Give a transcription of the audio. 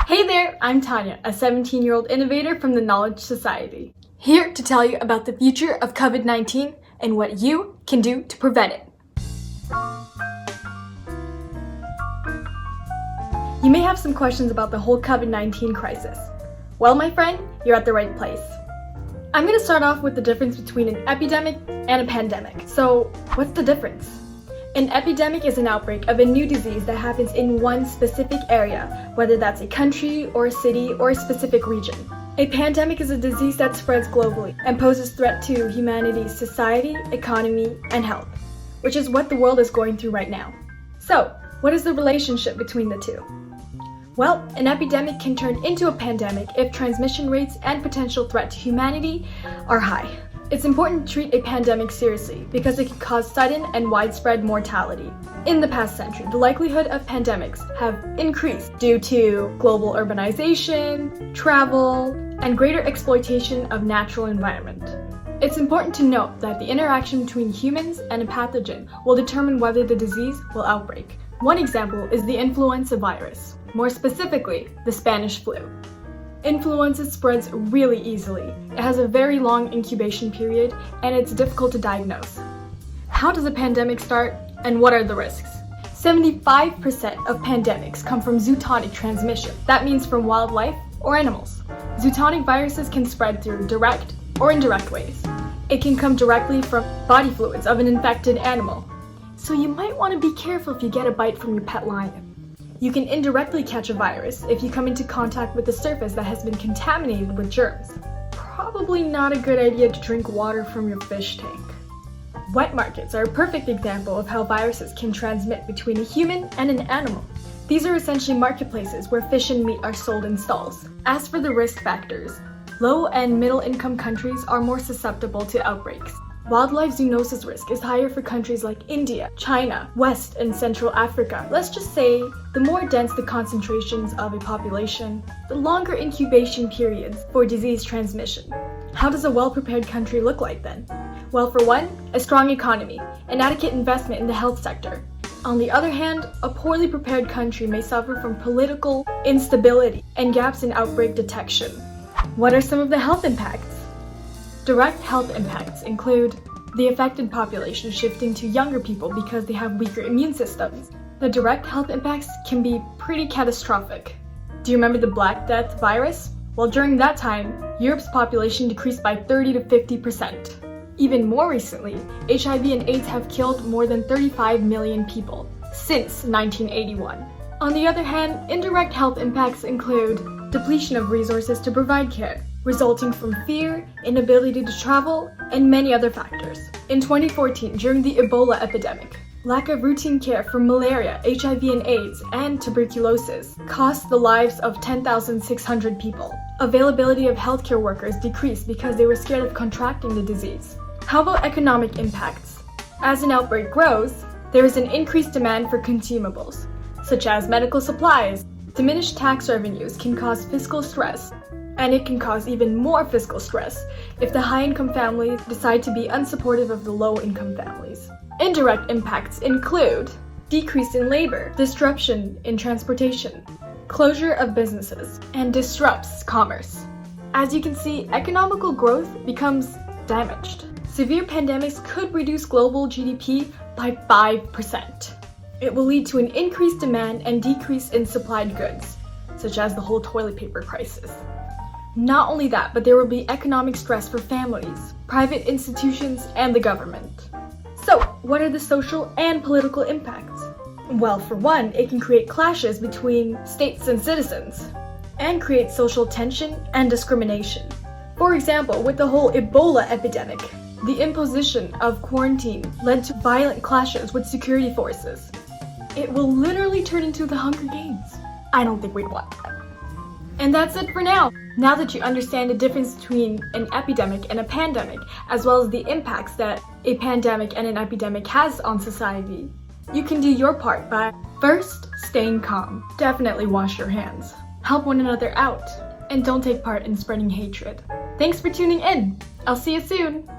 Hey there, I'm Tanya, a 17-year-old innovator from the Knowledge Society, here to tell you about the future of COVID-19 and what you can do to prevent it. You may have some questions about the whole COVID-19 crisis. Well, my friend, you're at the right place. I'm going to start off with the difference between an epidemic and a pandemic. So, what's the difference? An epidemic is an outbreak of a new disease that happens in one specific area, whether that's a country or a city or a specific region. A pandemic is a disease that spreads globally and poses threat to humanity's society, economy, and health, which is what the world is going through right now. So, what is the relationship between the two? Well, an epidemic can turn into a pandemic if transmission rates and potential threat to humanity are high. It's important to treat a pandemic seriously because it can cause sudden and widespread mortality. In the past century, the likelihood of pandemics have increased due to global urbanization, travel, and greater exploitation of natural environment. It's important to note that the interaction between humans and a pathogen will determine whether the disease will outbreak. One example is the influenza virus, more specifically, the Spanish flu. Influenza spreads really easily. It has a very long incubation period, and it's difficult to diagnose. How does a pandemic start, and what are the risks? 75% of pandemics come from zoonotic transmission. That means from wildlife or animals. Zoonotic viruses can spread through direct or indirect ways. It can come directly from body fluids of an infected animal. So you might want to be careful if you get a bite from your pet lion. You can indirectly catch a virus if you come into contact with a surface that has been contaminated with germs. Probably not a good idea to drink water from your fish tank. Wet markets are a perfect example of how viruses can transmit between a human and an animal. These are essentially marketplaces where fish and meat are sold in stalls. As for the risk factors, low and middle income countries are more susceptible to outbreaks. Wildlife zoonosis risk is higher for countries like India, China, West and Central Africa. Let's just say the more dense the concentrations of a population, the longer incubation periods for disease transmission. How does a well-prepared country look like then? Well, for one, a strong economy, an adequate investment in the health sector. On the other hand, a poorly prepared country may suffer from political instability and gaps in outbreak detection. What are some of the health impacts? Direct health impacts include the affected population shifting to younger people because they have weaker immune systems. The direct health impacts can be pretty catastrophic. Do you remember the Black Death virus? Well, during that time, Europe's population decreased by 30 to 50%. Even more recently, HIV and AIDS have killed more than 35 million people since 1981. On the other hand, indirect health impacts include depletion of resources to provide care, resulting from fear, inability to travel, and many other factors. In 2014, during the Ebola epidemic, lack of routine care for malaria, HIV and AIDS, and tuberculosis cost the lives of 10,600 people. Availability of healthcare workers decreased because they were scared of contracting the disease. How about economic impacts? As an outbreak grows, there is an increased demand for consumables, such as medical supplies. Diminished tax revenues can cause fiscal stress, and it can cause even more fiscal stress if the high-income families decide to be unsupportive of the low-income families. Indirect impacts include decrease in labor, disruption in transportation, closure of businesses, and disrupts commerce. As you can see, economical growth becomes damaged. Severe pandemics could reduce global GDP by 5%. It will lead to an increased demand and decrease in supplied goods, such as the whole toilet paper crisis. Not only that, but there will be economic stress for families, private institutions, and the government. So, what are the social and political impacts? Well, for one, it can create clashes between states and citizens, and create social tension and discrimination. For example, with the whole Ebola epidemic, the imposition of quarantine led to violent clashes with security forces. It will literally turn into the Hunger Games. I don't think we'd want that. And that's it for now. Now that you understand the difference between an epidemic and a pandemic, as well as the impacts that a pandemic and an epidemic has on society, you can do your part by first, staying calm. Definitely wash your hands. Help one another out. And don't take part in spreading hatred. Thanks for tuning in. I'll see you soon.